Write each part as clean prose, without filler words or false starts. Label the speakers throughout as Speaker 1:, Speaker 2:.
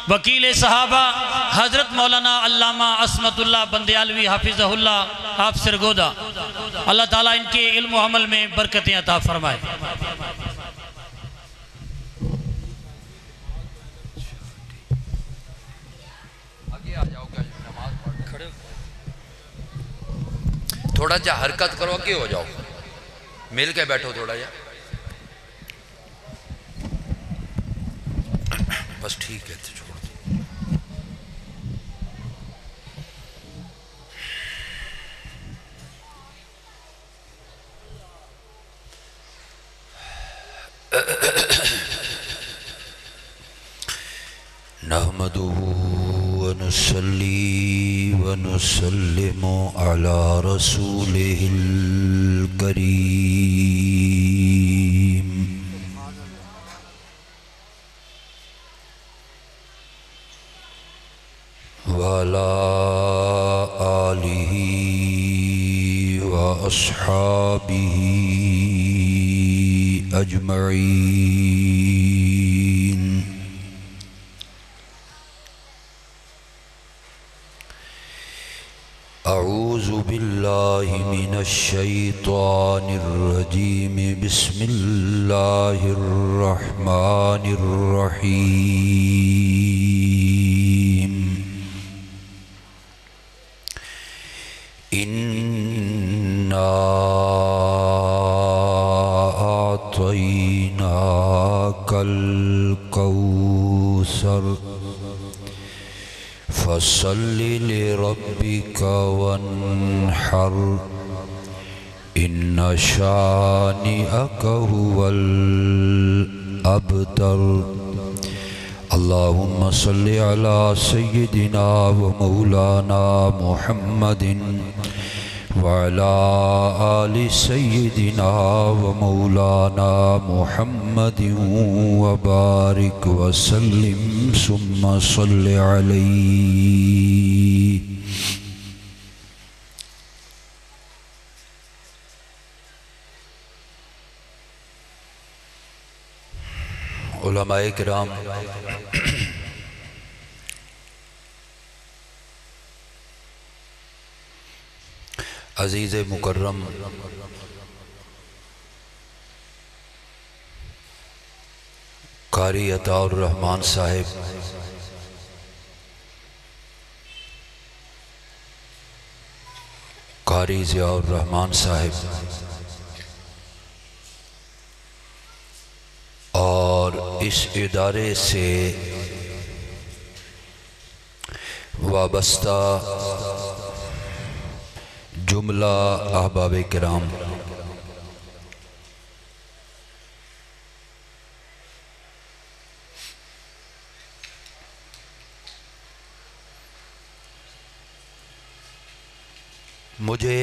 Speaker 1: وکیل صحابہ حضرت مولانا علامہ عصمت اللہ بندیالوی حافظہ اللہ آپ سرگودا، اللہ تعالیٰ ان کے علم و عمل میں برکتیں عطا فرمائے۔
Speaker 2: تھوڑا جا حرکت کرو، آگے ہو جاؤ، مل کے بیٹھو تھوڑا جا، بس ٹھیک ہے چھوڑ دو۔ نحمده ونصلي ونسلم على رسوله الكريم وعلى آله وأصحابه أجمعين۔ أعوذ بالله من الشيطان الرجيم، بسم الله الرحمن الرحيم۔ إنا أعطيناك الكوثر فصل لربك وانحر إن شانئك هو الأبتر۔ اللهم صل على سيدنا ومولانا محمد وعلى آل سيدنا ومولانا محمد وبارك وسلم ثم صل عليه۔ علماء کرام، عزیز مکرم، قاری عطا الرحمن صاحب، قاری ضیاء الرحمن صاحب اور اس ادارے سے وابستہ جملہ احباب کرام، مجھے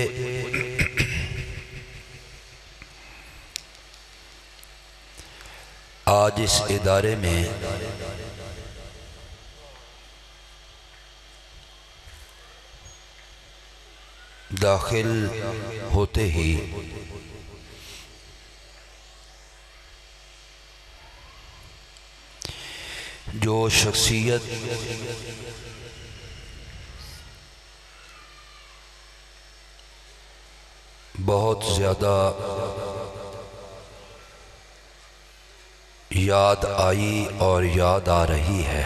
Speaker 2: آج اس ادارے میں داخل ہوتے ہی جو شخصیت بہت زیادہ یاد آئی اور یاد آ رہی ہے،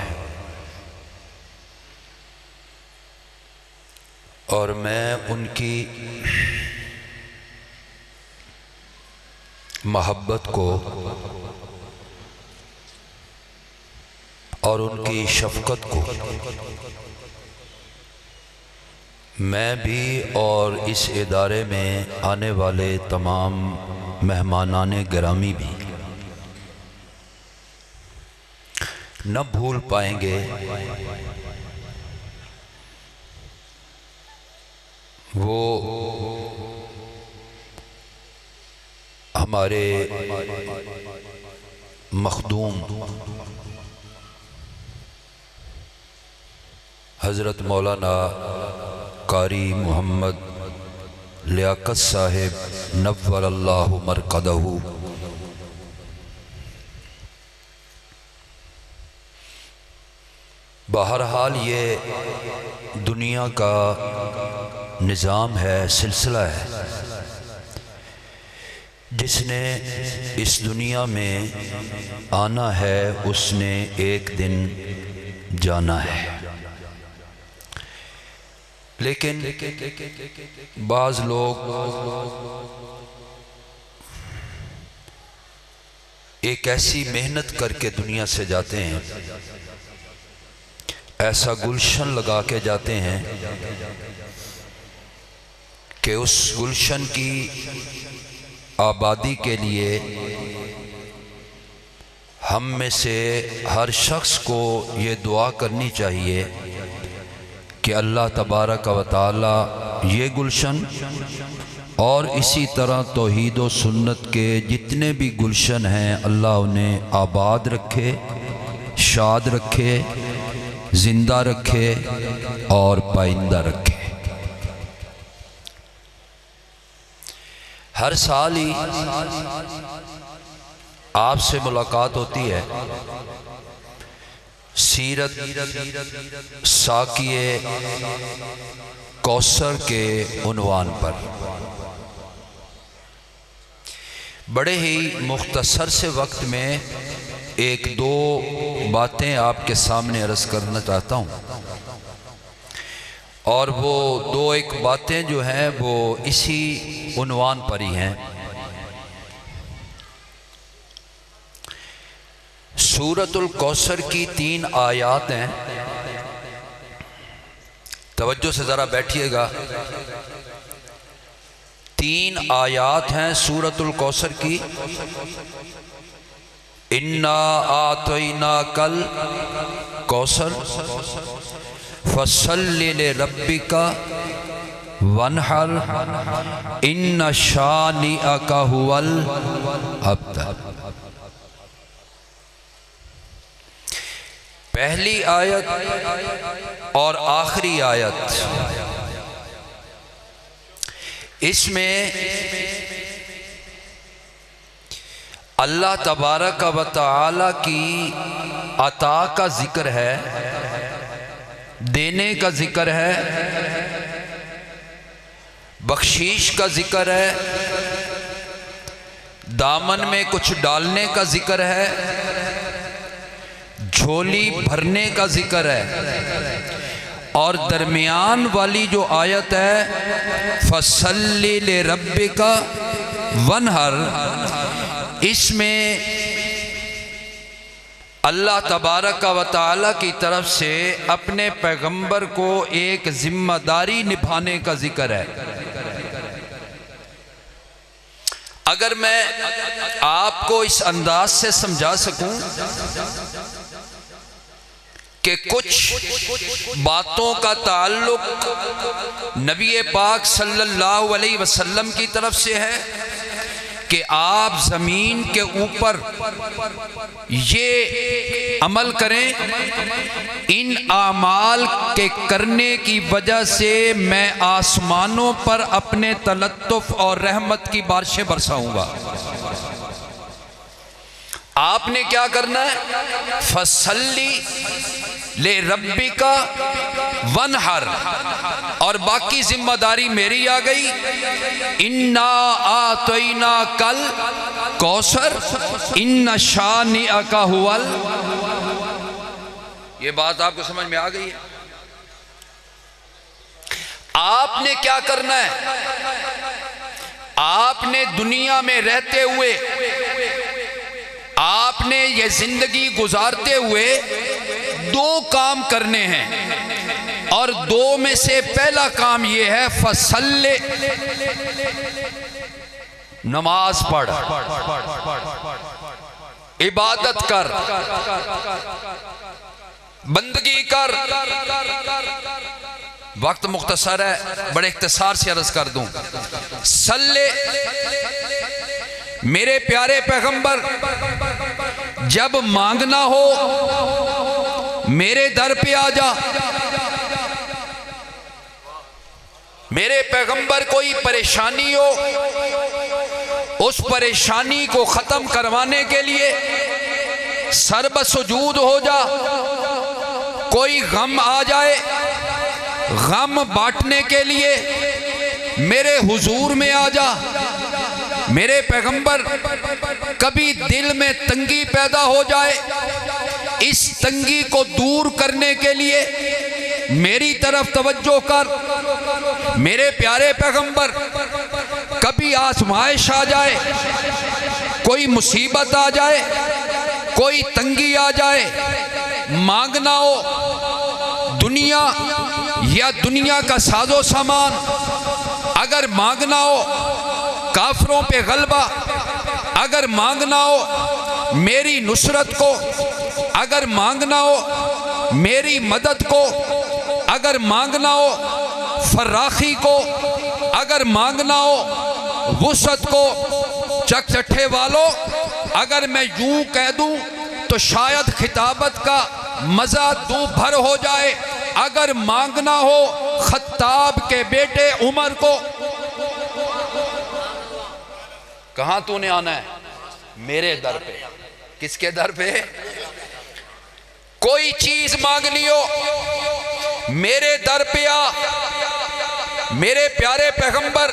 Speaker 2: اور میں ان کی محبت کو اور ان کی شفقت کو میں بھی اور اس ادارے میں آنے والے تمام مہمانان گرامی بھی نہ بھول پائیں گے۔ وہ ہمارے مخدوم حضرت مولانا قاری محمد لیاقت صاحب نور اللہ مرقدہ، بہرحال یہ دنیا کا نظام ہے، سلسلہ ہے۔ جس نے اس دنیا میں آنا ہے اس نے ایک دن جانا ہے، لیکن بعض لوگ ایک ایسی محنت کر کے دنیا سے جاتے ہیں، ایسا گلشن لگا کے جاتے ہیں کہ اس گلشن کی آبادی کے لیے ہم میں سے ہر شخص کو یہ دعا کرنی چاہیے کہ اللہ تبارک و تعالی یہ گلشن اور اسی طرح توحید و سنت کے جتنے بھی گلشن ہیں اللہ انہیں آباد رکھے، شاد رکھے، زندہ رکھے اور پائندہ رکھے۔ ہر سال ہی آپ سے ملاقات ہوتی ہے سیرت ساقیِ کوثر کے عنوان پر۔ بڑے ہی مختصر سے وقت میں ایک دو باتیں آپ کے سامنے عرض کرنا چاہتا ہوں، اور وہ دو ایک باتیں جو ہیں وہ اسی عنوان پر ہی ہیں۔ سورۃ الکوثر کی 3 آیات ہیں، توجہ سے ذرا بیٹھیے گا۔ 3 آیات ہیں سورۃ الکوثر کی۔ اِنَّا أَعْطَيْنَاكَ الْكَوْثَرَ فَصَلِّ لِرَبِّكَ وَانْحَرْ إِنَّ شَانِئَكَ هُوَ الْأَبْتَرُ۔ پہلی آیت اور آخری آیت، اس میں اللہ تبارک و تعالی کی عطا کا ذکر ہے، دینے کا ذکر ہے، بخشش کا ذکر ہے، دامن میں کچھ ڈالنے کا ذکر ہے، جھولی بھرنے کا ذکر ہے، اور درمیان والی جو آیت ہے فَصَلِّ لِرَبِّكَ وَانْحَرْ، اس میں اللہ تبارک و تعالی کی طرف سے اپنے پیغمبر کو ایک ذمہ داری نبھانے کا ذکر ہے۔ اگر میں آپ کو اس انداز سے سمجھا سکوں کہ کچھ باتوں کا تعلق نبی پاک صلی اللہ علیہ وسلم کی طرف سے ہے کہ آپ زمین کے اوپر یہ عمل کریں، ان اعمال کے کرنے کی وجہ سے میں آسمانوں پر اپنے تلطف اور رحمت کی بارشیں برساؤں گا۔ آپ نے کیا کرنا ہے؟ فَصَلِّ لِرَبِّكَ وَانْحَرْ، اور باقی ذمہ داری میری آ گئی۔ اِنَّا أَعْطَيْنَاكَ الْكَوْثَرَ إِنَّ شَانِئَكَ هُوَ یہ بات آپ کو سمجھ میں آ گئی ہے؟ آپ نے کیا کرنا ہے؟ آپ نے دنیا میں رہتے ہوئے، آپ نے یہ زندگی گزارتے ہوئے 2 کام کرنے ہیں، اور 2 میں سے پہلا کام یہ ہے فَصَلِّ، نماز پڑھ، عبادت کر، بندگی کر۔ وقت مختصر ہے، بڑے اختصار سے عرض کر دوں۔ صلی، میرے پیارے پیغمبر جب مانگنا ہو میرے در پہ آ جا۔ میرے پیغمبر کوئی پریشانی ہو، اس پریشانی کو ختم کروانے کے لیے سر بسجود ہو جا۔ کوئی غم آ جائے، غم بانٹنے کے لیے میرے حضور میں آ جا۔ میرے پیغمبر کبھی دل میں تنگی پیدا ہو جائے، اس تنگی کو دور کرنے کے لیے میری طرف توجہ کر۔ میرے پیارے پیغمبر کبھی آزمائش آ جائے، کوئی مصیبت آ جائے، کوئی تنگی آ جائے، مانگنا ہو دنیا یا دنیا کا ساز و سامان، اگر مانگنا ہو کافروں پہ غلبہ، اگر مانگنا ہو میری نصرت کو، اگر مانگنا ہو میری مدد کو، اگر مانگنا ہو فراخی کو، اگر مانگنا ہو وسعت کو، چک چٹھے والوں اگر میں یوں کہہ دوں تو شاید خطابت کا مزہ دو بھر ہو جائے۔ اگر مانگنا ہو خطاب کے بیٹے عمر کو، کہاں تو نے آنا ہے؟ میرے در پہ۔ کس کے در پہ؟ کوئی چیز مانگنی ہو میرے در پہ آ۔ میرے پیارے پیغمبر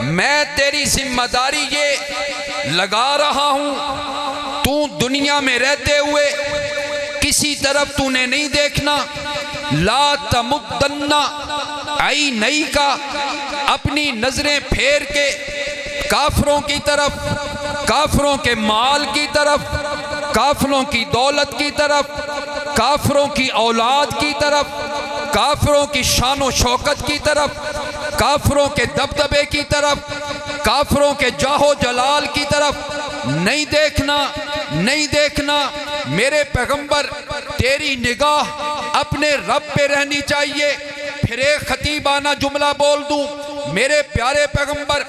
Speaker 2: میں تیری ذمہ داری یہ لگا رہا ہوں، تو دنیا میں رہتے ہوئے کسی طرف تو نے نہیں دیکھنا۔ لا تمدن عینیک، اپنی نظریں پھیر کے کافروں کی طرف، کافروں کے مال کی طرف، کافروں کی دولت کی طرف، کافروں کی اولاد کی طرف، کافروں کی شان و شوکت کی طرف، کافروں کے دبدبے کی طرف، کافروں کے جاہ و جلال کی طرف نہیں دیکھنا، نہیں دیکھنا۔ میرے پیغمبر تیری نگاہ اپنے رب پہ رہنی چاہیے۔ پھر ایک خطیبانہ جملہ بول دوں، میرے پیارے پیغمبر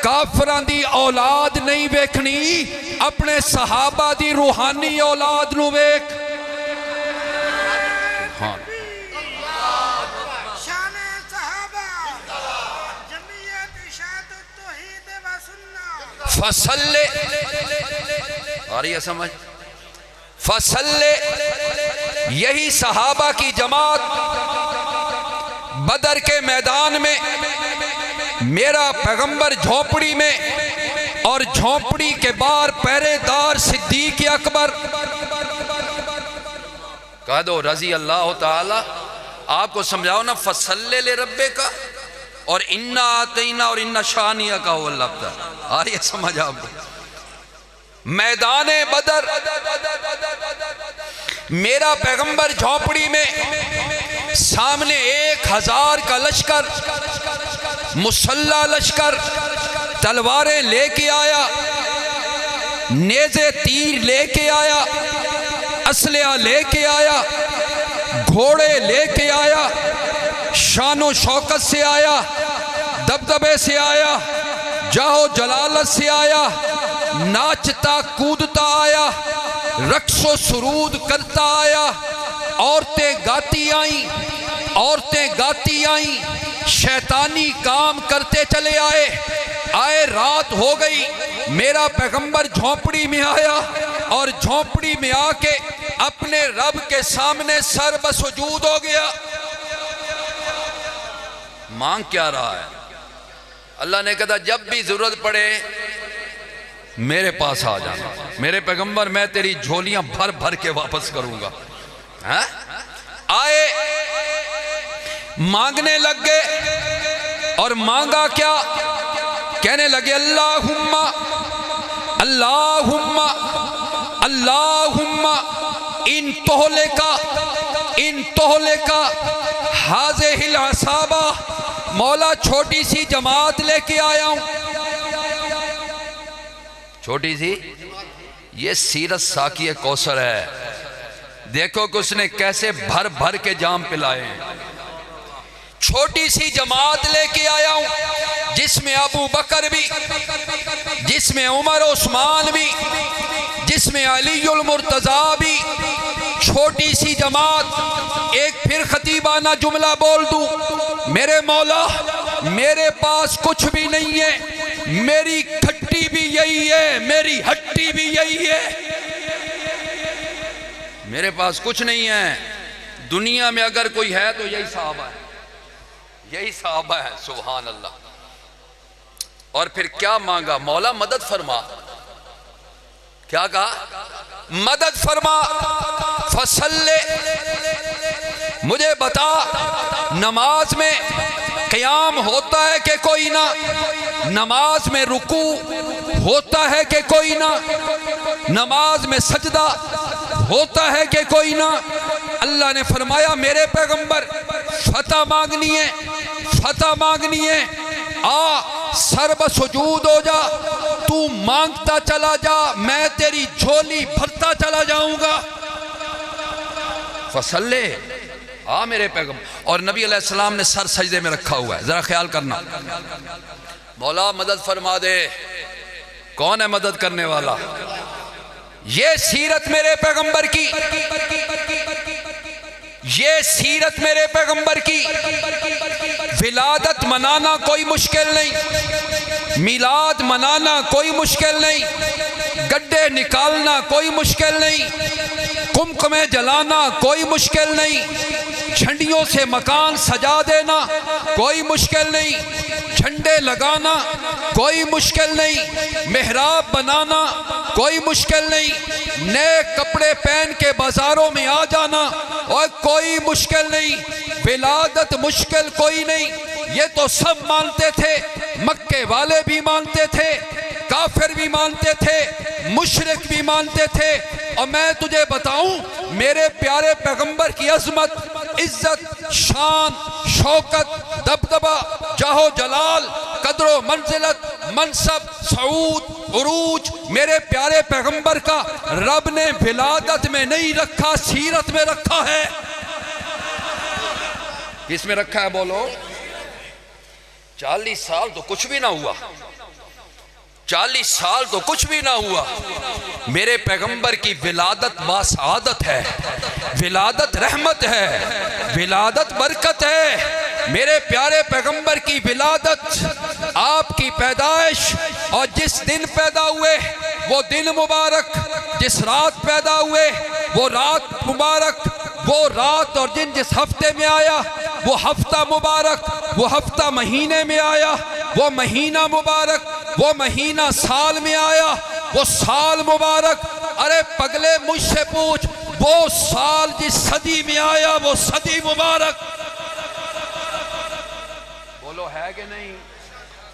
Speaker 2: کافران دی اولاد نہیں ویکھنی، اپنے صحابہ دی روحانی اولاد نو ویکھ۔ فصل، آ رہی ہے سمجھ؟ فصل، یہی صحابہ کی جماعت بدر کے میدان میں، میرا پیغمبر جھونپڑی میں، اور جھونپڑی کے باہر پہرے دار صدیق اکبر، کہہ دو رضی اللہ تعالی۔ آپ کو سمجھاؤ نا، فصل لے ربے کا اور انا آتینا اور انا شانیہ کا ہو اللہ تعالی۔ آ رہی ہے سمجھ آپ کو؟ میدان بدر میرا پیغمبر جھونپڑی میں، سامنے 1000 کا لشکر، مسلح لشکر، تلواریں لے کے آیا، نیزے تیر لے کے آیا، اسلحہ لے کے آیا، گھوڑے لے کے آیا، شان و شوکت سے آیا، دبدبے سے آیا، جاہ و جلالت سے آیا، ناچتا کودتا آیا، رقص و سرود کرتا آیا، عورتیں گاتی آئیں، عورتیں گاتی آئیں، شیطانی کام کرتے چلے آئے۔ رات ہو گئی، میرا پیغمبر جھونپڑی میں آیا، اور جھونپڑی میں آ کے اپنے رب کے سامنے سر بسجود ہو گیا۔ مانگ کیا رہا ہے؟ اللہ نے کہا جب بھی ضرورت پڑے میرے پاس آ جانا، میرے پیغمبر میں تیری جھولیاں بھر بھر کے واپس کروں گا۔ آئے، مانگنے لگ گئے، اور مانگا کیا؟ کہنے لگے اللہم اللہم اللہم ان تہلکا ہذہ العصابہ، مولا چھوٹی سی جماعت لے کے آیا ہوں۔ چھوٹی سی، یہ سیرت ساقی کوثر ہے، دیکھو کہ اس نے کیسے بھر بھر کے جام پلائے ہیں۔ چھوٹی سی جماعت لے کے آیا ہوں، جس میں ابو بکر بھی، جس میں عمر عثمان بھی، جس میں علی المرتضیٰ بھی، چھوٹی سی جماعت۔ ایک پھر خطیبانہ جملہ بول دوں، میرے مولا میرے پاس کچھ بھی نہیں ہے، میری کھٹی بھی یہی ہے، میری ہٹی بھی یہی ہے، میرے پاس کچھ نہیں ہے، دنیا میں اگر کوئی ہے تو یہی صحابہ ہے، یہی صحابہ ہے، سبحان اللہ۔ اور پھر کیا مانگا؟ مولا مدد فرما، کیا کہا؟ مدد فرما، فصلے، مجھے بتا نماز میں قیام ہوتا ہے کہ کوئی نہ، نماز میں رکوع ہوتا ہے کہ کوئی نہ، نماز میں سجدہ ہوتا ہے کہ کوئی نہ۔ اللہ نے فرمایا میرے پیغمبر فتح مانگنی ہے، فتح مانگنی ہے، آ سر بسجود ہو جا، تو مانگتا چلا جا، میں تیری جھولی بھرتا چلا جاؤں گا۔ فصلے، آ میرے پیغمبر۔ اور نبی علیہ السلام نے سر سجدے میں رکھا ہوا ہے، ذرا خیال کرنا۔ مولا مدد فرما دے، کون ہے مدد کرنے والا؟ یہ سیرت میرے پیغمبر کی، یہ سیرت میرے پیغمبر کی۔ ولادت منانا کوئی مشکل نہیں، میلاد منانا کوئی مشکل نہیں، گڈھے نکالنا کوئی مشکل نہیں، قمقمے جلانا کوئی مشکل نہیں، جھنڈیوں سے مکان سجا دینا کوئی مشکل نہیں، جھنڈے لگانا کوئی مشکل نہیں، محراب بنانا کوئی مشکل نہیں، نئے کپڑے پہن کے بازاروں میں آ جانا اور کوئی مشکل نہیں، ولادت مشکل کوئی نہیں۔ یہ تو سب مانتے تھے، مکے والے بھی مانتے تھے، کافر بھی مانتے تھے، مشرک بھی مانتے تھے۔ اور میں تجھے بتاؤں میرے پیارے پیغمبر کی عظمت، عزت، شان، شوکت، دبدبہ، جاہ و جلال، قدر و منزلت، منصب، صعود، عروج میرے پیارے پیغمبر کا رب نے ولادت میں نہیں رکھا، سیرت میں رکھا ہے۔ کس میں رکھا ہے بولو؟ 40 سال تو کچھ بھی نہ ہوا، 40 سال تو کچھ بھی نہ ہوا۔ میرے پیغمبر کی ولادت باسعادت ہے، ولادت رحمت ہے، ولادت برکت ہے۔ میرے پیارے پیغمبر کی ولادت، آپ کی پیدائش، اور جس دن پیدا ہوئے وہ دن مبارک، جس رات پیدا ہوئے وہ رات مبارک، وہ رات اور دن جس ہفتے میں آیا وہ ہفتہ مبارک، وہ ہفتہ مہینے میں آیا وہ مہینہ مبارک، وہ مہینہ سال میں آیا وہ سال مبارک۔ ارے پگلے مجھ سے پوچھ، وہ سال جس صدی میں آیا وہ صدی مبارک۔ بولو ہے کہ نہیں؟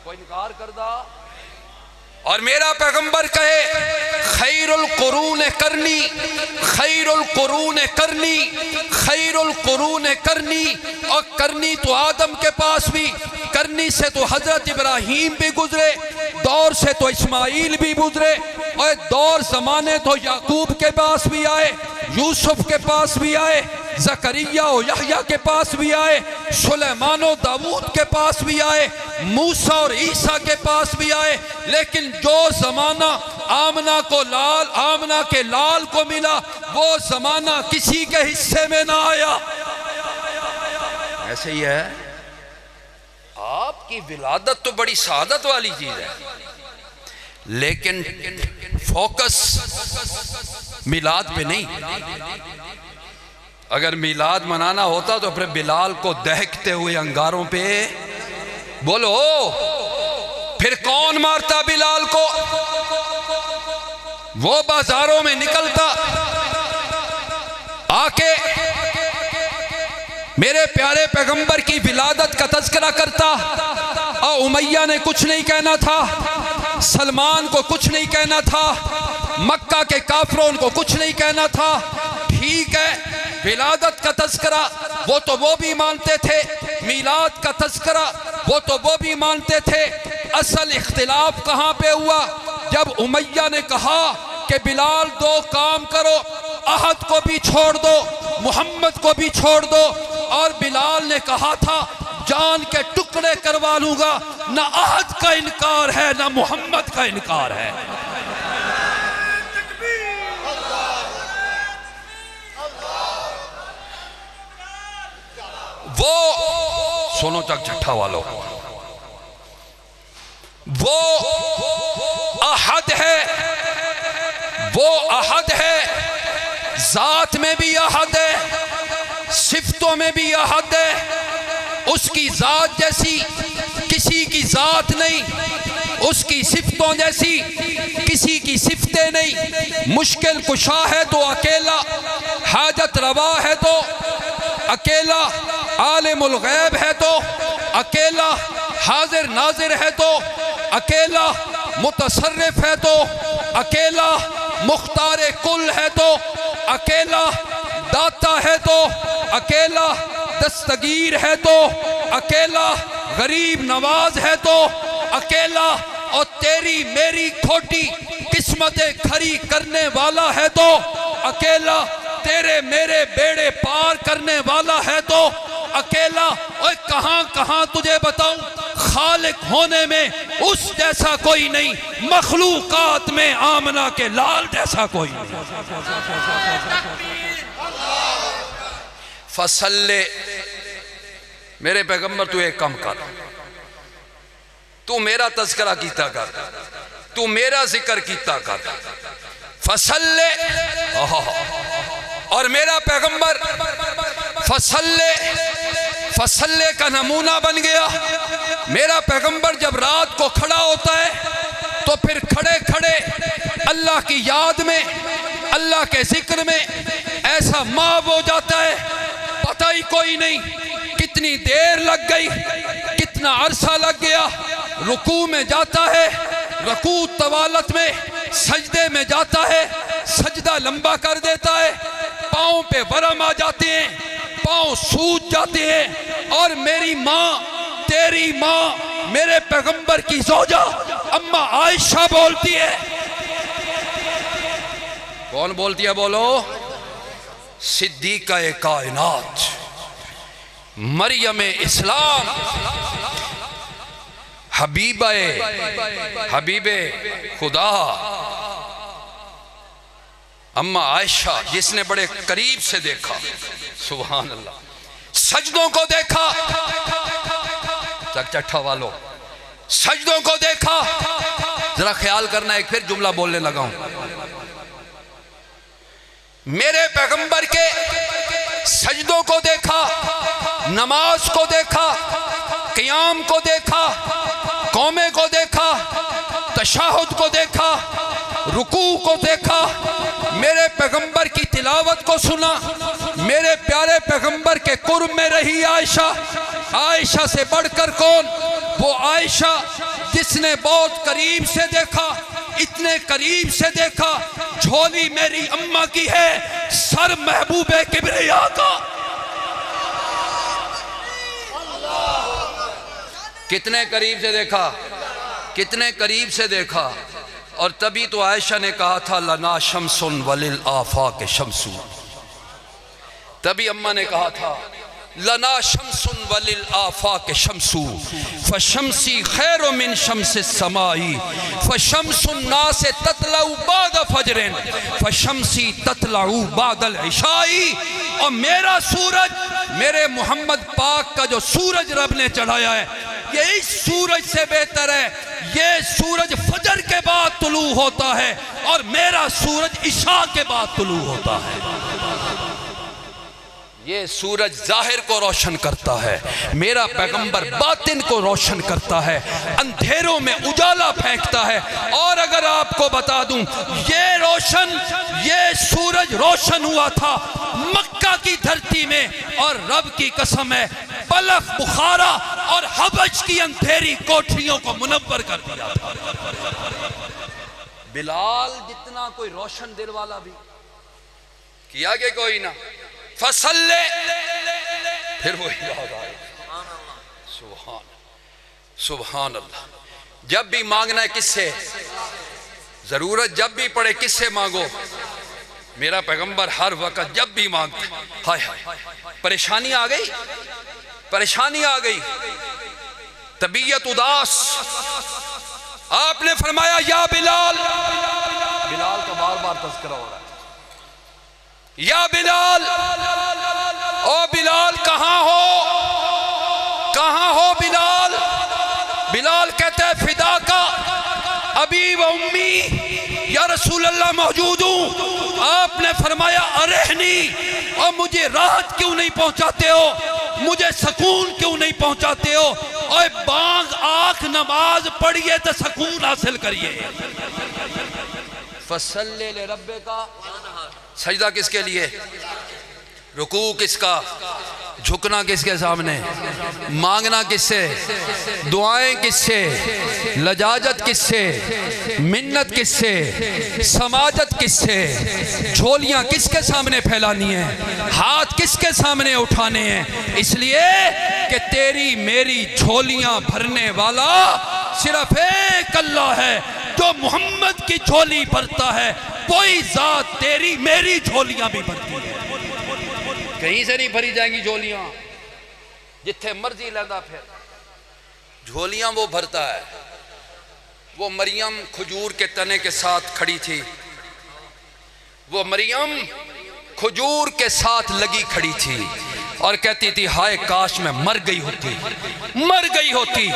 Speaker 2: کوئی انکار کردہ؟ اور میرا پیغمبر کہے خیر القرون کرنی، خیر القرون کرنی، خیر القرون کرنی۔ اور کرنی تو آدم کے پاس بھی، کرنی سے تو حضرت ابراہیم بھی گزرے، دور سے تو اسماعیل بھی گزرے، اور دور زمانے تو یعقوب کے پاس بھی آئے، یوسف کے پاس بھی آئے، زکریا و یحییٰ کے پاس بھی آئے، سلیمان و داؤد کے پاس بھی آئے، موسیٰ اور عیسیٰ کے پاس بھی آئے۔ لیکن جو زمانہ آمنہ کو لال، آمنہ کے لال کو ملا، وہ زمانہ کسی کے حصے میں نہ آیا۔ ایسے ہی ہے، آپ کی ولادت تو بڑی سعادت والی چیز ہے، لیکن فوکس میلاد پہ نہیں۔ اگر میلاد منانا ہوتا تو پھر بلال کو دہکتے ہوئے انگاروں پہ، بولو پھر کون مارتا بلال کو؟ وہ بازاروں میں نکلتا آ کے میرے پیارے پیغمبر کی ولادت کا تذکرہ کرتا، اور امیہ نے کچھ نہیں کہنا تھا، سلمان کو کچھ نہیں کہنا تھا، مکہ کے کافروں کو کچھ نہیں کہنا تھا۔ ٹھیک ہے، ولادت کا تذکرہ وہ تو وہ بھی مانتے تھے، میلاد کا تذکرہ وہ تو وہ بھی مانتے تھے۔ اصل اختلاف کہاں پہ ہوا؟ جب امیہ نے کہا کہ بلال دو کام کرو، احد کو بھی چھوڑ دو، محمد کو بھی چھوڑ دو، اور بلال نے کہا تھا جان کے ٹکڑے کروا لوں گا، نہ احد کا انکار ہے نہ محمد کا انکار ہے۔ وہ سنو چک چھٹا والو، وہ احد ہے، وہ احد ہے، ذات میں بھی احد ہے، صفتوں میں بھی احد ہے، اس کی ذات جیسی کسی کی ذات نہیں، اس کی صفتوں جیسی کسی کی صفتیں نہیں، مشکل کشا ہے تو اکیلا، حاجت روا ہے تو اکیلا، عالم الغیب ہے تو اکیلا، حاضر ناظر ہے تو اکیلا، متصرف ہے تو اکیلا، مختار کل ہے تو اکیلا، داتا ہے تو اکیلا، دستگیر ہے تو اکیلا، غریب نواز ہے تو اکیلا، اور تیری میری کھوٹی قسمتیں کھری کرنے والا ہے تو اکیلا، تیرے میرے بیڑے پار کرنے والا ہے تو اکیلا۔ اور کہاں کہاں تجھے بتاؤں، خالق ہونے میں اس جیسا کوئی نہیں، مخلوقات میں آمنہ کے لال جیسا کوئی نہیں۔ فصلے، میرے پیغمبر تو ایک کام کر، تو میرا تذکرہ کیتا کر، تو میرا ذکر کیتا کر، فصلے، اور میرا پیغمبر فصلے کا نمونہ بن گیا۔ میرا پیغمبر جب رات کو کھڑا ہوتا ہے تو پھر کھڑے کھڑے اللہ کی یاد میں، اللہ کے ذکر میں ایسا ماب ہو جاتا ہے، پتہ ہی کوئی نہیں کتنی دیر لگ گئی، کتنا عرصہ لگ گیا۔ رکوع میں جاتا ہے، رکوع طوالت میں، سجدے میں جاتا ہے، سجدہ لمبا کر دیتا ہے، پاؤں پہ ورم آ جاتے ہیں، پاؤں سوج جاتے ہیں، اور میری ماں، تیری ماں، میرے پیغمبر کی زوجہ اماں عائشہ بولتی ہے، کون بولتی ہے بولو؟ صدیقہ کائنات، مریم اسلام، حبیب خدا، اماں عائشہ، جس نے بڑے قریب سے دیکھا، سبحان اللہ، سجدوں کو دیکھا، چک چٹھا والو، سجدوں کو دیکھا۔ ذرا خیال کرنا، ایک پھر جملہ بولنے لگا ہوں، میرے پیغمبر کے سجدوں کو دیکھا، نماز کو دیکھا، قیام کو دیکھا، قومے کو دیکھا، تشہد کو دیکھا، رکوع کو دیکھا، میرے پیغمبر کی تلاوت کو سنا، میرے پیارے پیغمبر کے قرب میں رہی عائشہ۔ عائشہ سے بڑھ کر کون؟ وہ عائشہ جس نے بہت قریب سے دیکھا، اتنے قریب سے دیکھا، جھولی میری اماں کی ہے، سر محبوب کبریا کا۔ کتنے قریب سے دیکھا، کتنے قریب سے دیکھا، اور تبھی تو عائشہ نے کہا تھا لنا شمس وللآفاق شمس، تبھی اماں نے کہا تھا لنا شمس وللآفاق شمس، فشمسی خیر من شمس السماء، فشمس الناس تطلع بعد فجر، فشمسی تطلع بعد العشاء۔ اور میرا سورج، میرے محمد پاک کا جو سورج رب نے چڑھایا ہے، یہ اس سورج سے بہتر ہے۔ یہ سورج فجر کے بعد طلوع ہوتا ہے، اور میرا سورج عشاء کے بعد طلوع ہوتا ہے۔ یہ سورج ظاہر کو روشن کرتا ہے، میرا پیغمبر باطن کو روشن کرتا ہے، اندھیروں میں اجالا پھینکتا ہے۔ اور اگر آپ کو بتا دوں، یہ سورج روشن ہوا تھا مکہ کی دھرتی میں، اور رب کی قسم ہے بلخ، بخارا اور حبش کی اندھیری کوٹھیوں کو منور کر دیا تھا۔ بلال جتنا کوئی روشن دل والا بھی کیا کہ کوئی نہ، فصلے، پھر وہی یاد آئے، سبحان اللہ۔ جب بھی مانگنا ہے کس سے؟ ضرورت جب بھی پڑے کس سے مانگو؟ میرا پیغمبر ہر وقت جب بھی مانگتا، ہائے ہائے، پریشانی آ گئی، پریشانی آ گئی، طبیعت اداس، آپ نے فرمایا یا بلال، بلال کا بار بار تذکرہ ہو رہا ہے، یا بلال، او بلال کہاں ہو، کہاں ہو بلال؟ بلال کہتے ہیں فدا کا ابی و امی، یا رسول اللہ موجود ہوں۔ آپ نے فرمایا ارحنی، اور مجھے مجھے راحت کیوں نہیں پہنچاتے ہو؟ مجھے سکون کیوں نہیں پہنچاتے ہو؟ اوے بانگ آنکھ نماز پڑھیے تو سکون حاصل کریے۔ فَصَلِّ لِرَبِّكَ، سجدہ کس کے لیے؟ رکوع کس کا؟ جھکنا کس کے سامنے؟ مانگنا کس سے؟ دعائیں کس سے؟ لجاجت کس سے؟ منت کس سے؟ سماجت کس سے؟ جھولیاں کس کے سامنے پھیلانی ہیں؟ ہاتھ کس کے سامنے اٹھانے ہیں؟ اس لیے کہ تیری میری جھولیاں بھرنے والا صرف ایک اللہ ہے، جو محمد کی جھولی بھرتا ہے وہی ذات تیری میری جھولیاں بھی بھرتی ہے۔ کہیں سے نہیں بھری جائیں گی جھولیاں، جتھے مرضی لینا پھر جھولیاں وہ بھرتا ہے۔ وہ مریم کھجور کے تنے کے ساتھ کھڑی تھی، وہ مریم کھجور کے ساتھ لگی کھڑی تھی اور کہتی تھی ہائے کاش میں مر گئی ہوتی،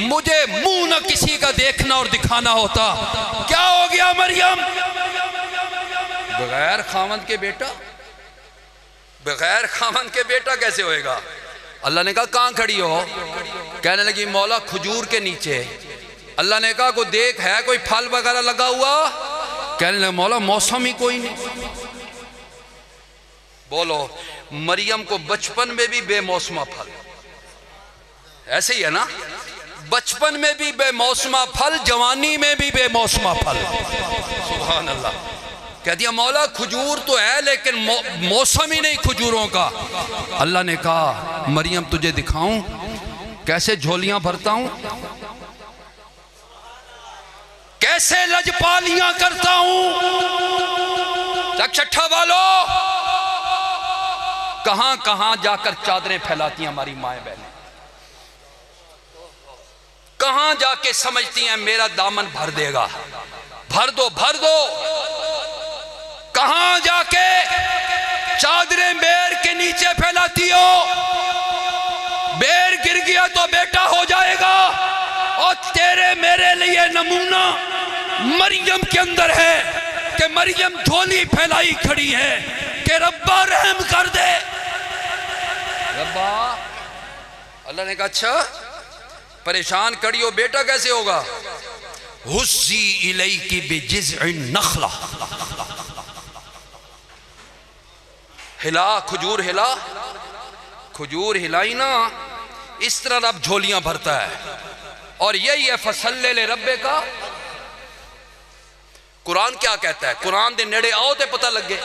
Speaker 2: مجھے منہ نہ کسی کا دیکھنا اور دکھانا ہوتا۔ کیا ہو گیا مریم؟ بغیر خاوند کے بیٹا؟ بغیر خاوند کے بیٹا کیسے ہوئے گا؟ اللہ نے کہا کہاں کھڑی ہو؟ کہنے لگی مولا کھجور کے نیچے۔ اللہ نے کہا کوئی دیکھ ہے کوئی پھل وغیرہ لگا ہوا؟ کہنے لگا مولا موسم ہی کوئی نہیں۔ بولو، مریم کو بچپن میں بھی بے موسمہ پھل، ایسے ہی ہے نا؟ بچپن میں بھی بے موسمہ پھل، جوانی میں بھی بے موسمہ پھل۔ سبحان اللہ۔ کہہ دیا مولا کھجور تو ہے لیکن موسم ہی نہیں کھجوروں کا۔ اللہ نے کہا مریم تجھے دکھاؤں کیسے جھولیاں بھرتا ہوں، کیسے لجپالیاں کرتا ہوں۔ چک چھٹا والو، کہاں کہاں جا کر چادریں پھیلاتی ہیں ہماری مائیں بہنیں، کہاں جا کے سمجھتی ہیں میرا دامن بھر دے گا، بھر دو بھر دو۔ کہاں جا کے چادریں بیر کے نیچے پھیلاتی ہو، بیر گر گیا تو بیٹا ہو جائے گا، اور تیرے میرے لیے نمونہ مریم کے اندر ہے کہ مریم جھولی پھیلائی کھڑی ہے کہ ربا رحم کر دے۔ ربا، اللہ نے کہا اچھا پریشان کھڑی ہو بیٹا کیسے ہوگا؟ حُسِّي إِلَيْكِ بِجِذْعِ النَّخْلَةِ، ہلا کھجور ہلا، کھجور ہلائی نا، اس طرح رب جھولیاں بھرتا ہے۔ اور یہی ہے فَصَلِّ لِرَبِّكَ۔ قرآن کیا کہتا ہے؟ قرآن دے نیڑے آؤ تے پتہ لگے۔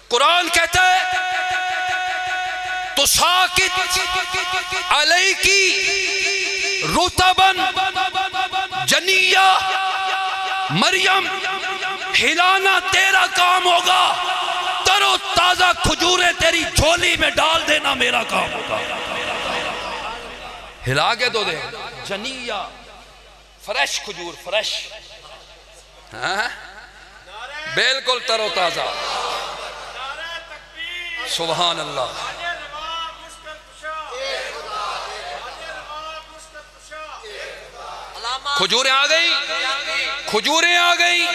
Speaker 2: قرآن کہتا ہے تُسَاقِطْ عَلَيْكِ رُطَبًا جَنِيًّا، مریم ہلانا تیرا کام ہوگا، تر و تازہ کھجوریں تیری جھولی میں ڈال دینا میرا کام ہوگا۔ ہلا کے تو دے، جنیہ فریش کھجور، فریش بالکل تر و تازہ۔ سبحان اللہ۔ کھجوریں آ گئی، کھجوریں آ گئی،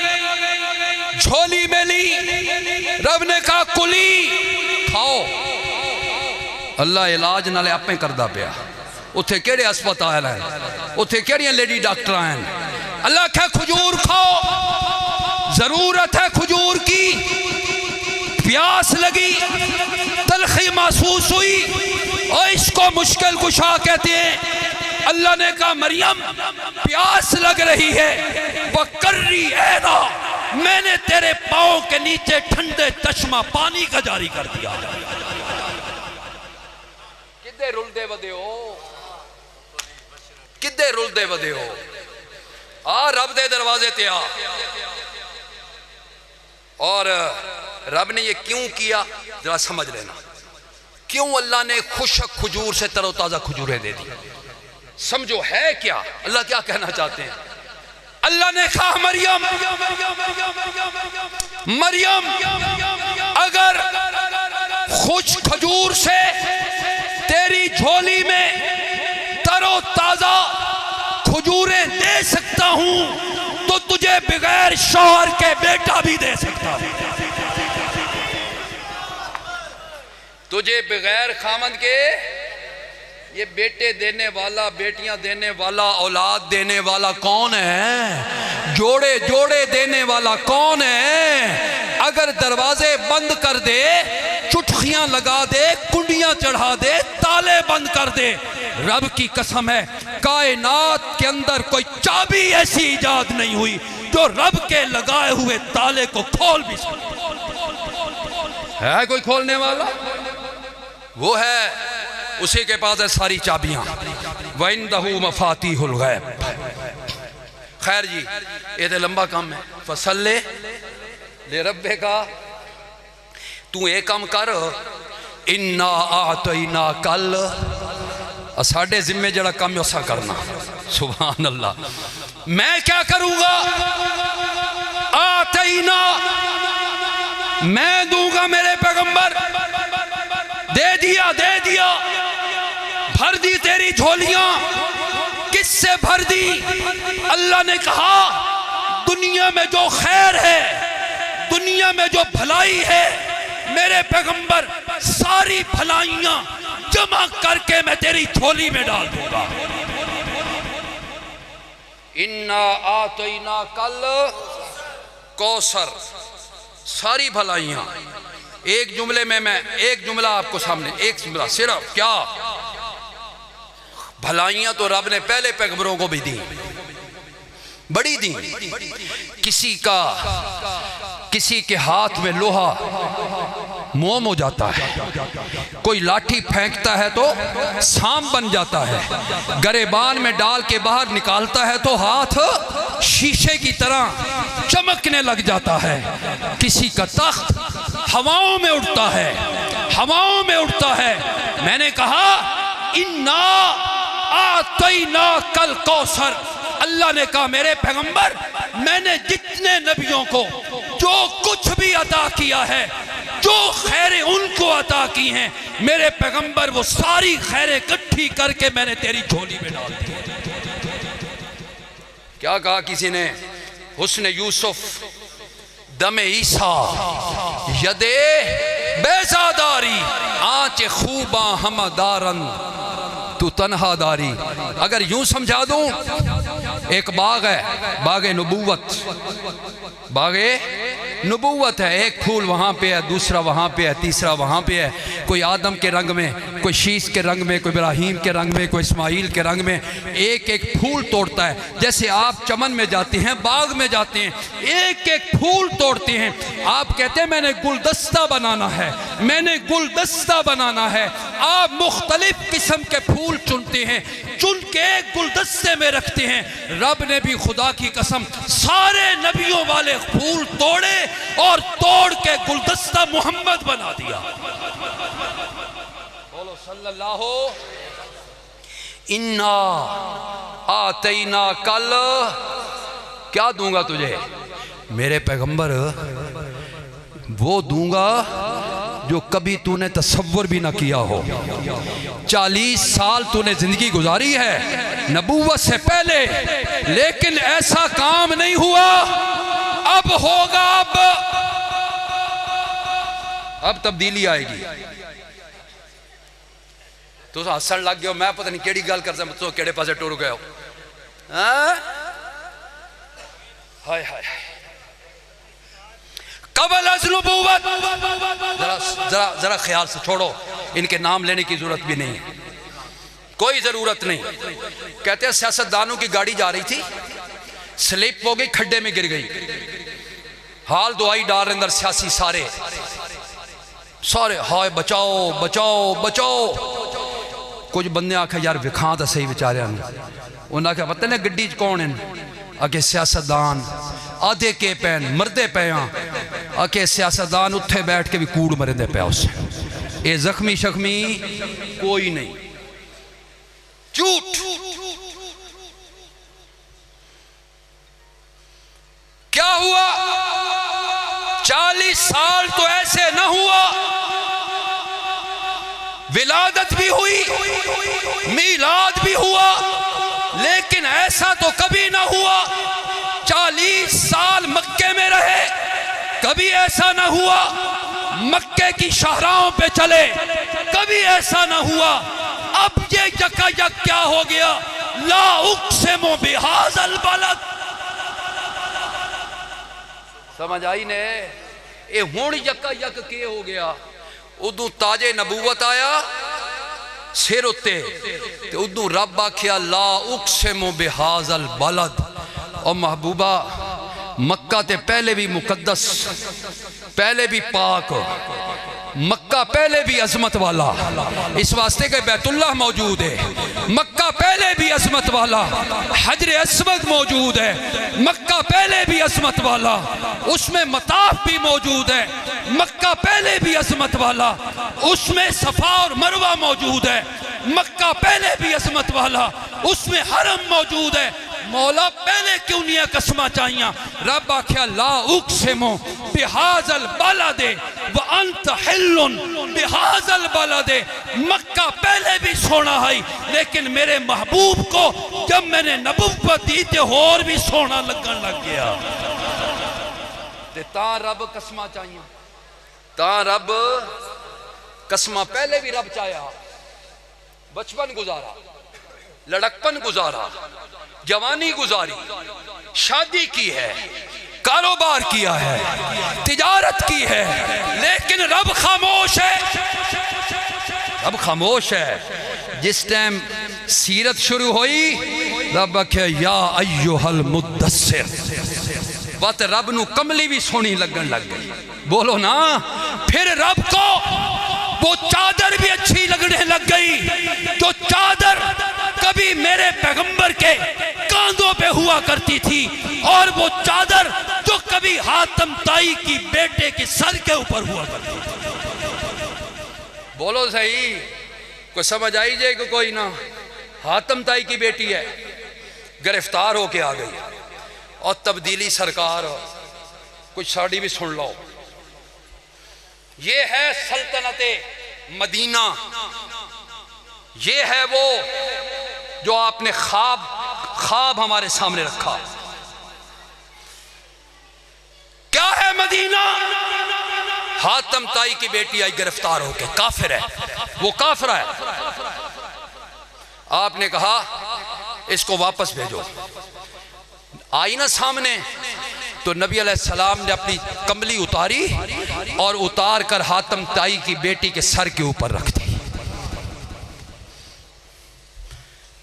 Speaker 2: جھولی میں لی، رب نے کہا کلی کھاؤ۔ اللہ علاج نالے اپنے کردہ پیا، اتھے کیڑے اسپتال ہیں، اتھے کیڑیاں لیڈی ڈاکٹر ہیں۔ اللہ کہا کھجور کھاؤ، ضرورت ہے کھجور کی، پیاس لگی، تلخی محسوس ہوئی، اور اس کو مشکل کشا کہتے ہیں۔ اللہ نے کہا مریم پیاس لگ رہی ہے، وَقَرِّ عَيْنَا، میں نے تیرے پاؤں کے نیچے ٹھنڈے چشمہ پانی کا جاری کر دیا۔ کدے رول دے ودے ہو، کدے رول دے ودے ہو، آ رب دے دروازے تے آ۔ اور رب نے یہ کیوں کیا ذرا سمجھ لینا، کیوں اللہ نے خشک کھجور سے تر و تازہ کھجوریں دے دی؟ سمجھو ہے کیا اللہ کیا کہنا چاہتے ہیں؟ اللہ نے کہا مریم، مریم اگر خشک کھجور سے تیری جھولی میں تر و تازہ کھجوریں دے سکتا ہوں تو تجھے بغیر شوہر کے بیٹا بھی دے سکتا ہوں۔ تجھے بغیر خامند کے یہ بیٹے دینے والا، بیٹیاں دینے والا، اولاد دینے والا کون ہے؟ جوڑے جوڑے دینے والا کون ہے؟ اگر دروازے بند کر دے، چٹخیاں لگا دے، کنڈیاں چڑھا دے، تالے بند کر دے، رب کی قسم ہے کائنات کے اندر کوئی چابی ایسی ایجاد نہیں ہوئی جو رب کے لگائے ہوئے تالے کو کھول بھی سکتا ہے۔ کوئی کھولنے والا؟ وہ ہے، اسی کے پاس ہے ساری چابیاں۔ وَعِندَهُ مَفَاتِيحُ الْغَيْبِ۔ خیر جی، یہ تو لمبا کام ہے۔ فَصَلِّ لِرَبِّكَ، تو ایک کام کر، اِنَّا أَعْطَيْنَاكَ ال، ساڑھے ذمہ جڑا کام ہے اسا کرنا۔ سبحان اللہ۔ میں کیا کروں گا؟ آتینا، میں دوں گا میرے پیغمبر، دے دیا دے دیا، بھر دی تیری جھولیاں۔ کس سے بھر دی؟ اللہ نے کہا دنیا میں جو خیر ہے، دنیا میں جو بھلائی ہے، میرے پیغمبر ساری بھلائیاں جمع کر کے میں تیری جھولی میں ڈال دوں گا۔ اِنَّا آتَيْنَاكَ الْكَوْثَرَ، ساری بھلائیاں ایک جملے میں ایک جملہ آپ کو سامنے، ایک جملہ صرف کیا؟ بھلائیاں تو رب نے پہلے پیغمبروں کو بھی دی، بڑی دی۔ کسی کے ہاتھ میں لوہا موم ہو جاتا ہے، کوئی لاٹھی پھینکتا ہے تو سام بن جاتا ہے، گریبان میں ڈال کے باہر نکالتا ہے تو ہاتھ شیشے کی طرح چمکنے لگ جاتا ہے۔ کسی کا تخت ہواؤں میں اڑتا ہے، ہواؤں میں اڑتا ہے۔ میں نے کہا اِنَّا آتَيْنَاكَ الْكَوْثَرَ، اللہ نے کہا میرے پیغمبر میں نے جتنے نبیوں کو جو کچھ بھی عطا کیا ہے، جو خیریں ان کو عطا کی ہیں، میرے پیغمبر وہ ساری خیریں اکٹھی کر کے میں نے تیری جھولی میں ڈال دی۔ کیا کہا کسی نے؟ حسن یوسف دم عیسیٰ یدے بیزاداری، آنچ خوباں ہمدارن تو تنہا داری۔ اگر یوں سمجھا دوں، ایک باغ ہے، باغ نبوت، باغ نبوت ہے، ایک پھول وہاں پہ ہے، دوسرا وہاں پہ ہے، تیسرا وہاں پہ ہے، کوئی آدم کے رنگ میں، کوئی شیش کے رنگ میں، کوئی ابراہیم کے رنگ میں، کوئی اسماعیل کے رنگ میں، ایک ایک پھول توڑتا ہے۔ جیسے آپ چمن میں جاتے ہیں، باغ میں جاتے ہیں، ایک ایک پھول توڑتے ہیں، آپ کہتے ہیں میں نے گلدستہ بنانا ہے، میں نے گلدستہ بنانا ہے۔ آپ مختلف قسم کے پھول چنتے ہیں، چن کے ایک گلدستے میں رکھتے ہیں۔ رب نے بھی خدا کی قسم سارے نبیوں والے پھول توڑے اور توڑ کے گلدستہ محمد بنا دیا۔ بولو صلی اللہ۔ اِنَّا آتَيْنَاكَ ال، کیا دوں گا تجھے؟ میرے پیغمبر وہ دوں گا جو کبھی تو نے تصور بھی نہ کیا ہو۔ 40 سال تو نے زندگی گزاری ہے نبوت سے پہلے، لیکن ایسا کام نہیں ہوا، اب ہوگا، اب تبدیلی آئے گی۔ تو ہسن لگ گیا، میں پتہ نہیں کیڑی گل کرتا، تو کیڑے پاسے ٹور گئے ہو۔ ہائے ہائے، قبل از نبوت، ذرا خیال سے چھوڑو، ان کے نام لینے کی ضرورت بھی نہیں ہے، کوئی ضرورت نہیں۔ کہتے ہیں سیاستدانوں کی گاڑی جا رہی تھی، سلپ ہو گئی، کھڈے میں گر گئی، حال دعائی ڈال رہے اندر سیاسی سارے ہائے بچاؤ بچاؤ بچاؤ۔ کچھ بندے آکھا یار وکھاں تا صحیح بچارے آنے، انہوں نے کہا پتہ نہیں گڈی کون ہیں؟ آکے سیاستدان آدھے کے پین مردے پیاں، آکے سیاستدان اتھے بیٹھ کے بھی کوڑ مرندے پیا اس سے، اے زخمی شخمی کوئی نہیں، جھوٹ۔ کیا ہوا؟ 40 سال تو ایسے نہ ہوا، ولادت بھی ہوئی، میلاد بھی ہوا، لیکن ایسا تو کبھی نہ ہوا۔ 40 سال مکے میں رہے، کبھی ایسا نہ ہوا، مکے کی شاہراہوں پہ چلے، کبھی ایسا نہ ہوا۔ اب یہ یکا یک کیا ہو گیا؟ لا اقسم بہذا البلد۔ سمجھ آئی نے؟ اے ہون یکا یک کے ہو گیا؟ ادو تاج نبوت آیا سر اتے، ادو رب آکھیا لا اقسم بہذا البلد۔ اور محبوبہ مکہ تے پہلے بھی مقدس، پہلے بھی پاک، مکہ پہلے بھی عظمت والا، اس واسطے کہ بیت اللہ موجود ہے۔ مکہ پہلے بھی عظمت والا، حجر اسود موجود ہے۔ مکہ پہلے بھی عظمت والا، اس میں مطاف بھی موجود ہے۔ مکہ پہلے بھی عظمت والا، اس میں صفا اور مروہ موجود ہے۔ مکہ پہلے بھی عظمت والا، اس میں حرم موجود ہے۔ مولا پہلے کیوں نہیں قسمہ چاہیاں؟ رب آکھیا لا اقسم بہذا البلد وانت حل بہذا البلد۔ مکہ پہلے بھی سونا ہے، لیکن میرے محبوب کو جب میں نے نبوت دی تے اور بھی سونا لگن لگ گیا۔ تے تاں رب قسمہ چاہیاں، تاں رب قسمہ پہلے بھی رب چاہیا۔ بچپن گزارا، لڑکپن گزارا، جوانی گزاری، شادی کی ہے، کاروبار کیا ہے، تجارت کی ہے، لیکن رب خاموش ہے۔ رب خاموش ہے۔ جس ٹائم سیرت شروع ہوئی، رب کہے یا ایھا المدثر، بات رب نو کملی بھی سونی لگن لگ گئی۔ بولو نا، پھر رب کو وہ چادر بھی اچھی لگنے لگ گئی جو چادر کبھی میرے پیغمبر کے کاندھوں پہ ہوا کرتی تھی، اور وہ چادر جو کبھی حاتم طائی کی بیٹے کے سر کے اوپر ہوا کرتی تھی۔ بولو صحیح، کوئی سمجھ آئی جائے کہ کوئی نہ؟ حاتم طائی کی بیٹی ہے، گرفتار ہو کے آ گئی، اور تبدیلی سرکار، کچھ ساڑی بھی سن لو۔ یہ ہے سلطنت مدینہ، یہ ہے وہ جو آپ نے خواب ہمارے سامنے رکھا۔ کیا ہے مدینہ؟ حاتم طائی کی بیٹی آئی گرفتار ہو کے، کافر ہے، وہ کافر ہے۔ آپ نے کہا اس کو واپس بھیجو۔ آئی نا سامنے، تو نبی علیہ السلام نے اپنی کملی اتاری اور اتار کر حاتم طائی کی بیٹی کے سر کے اوپر رکھ دی۔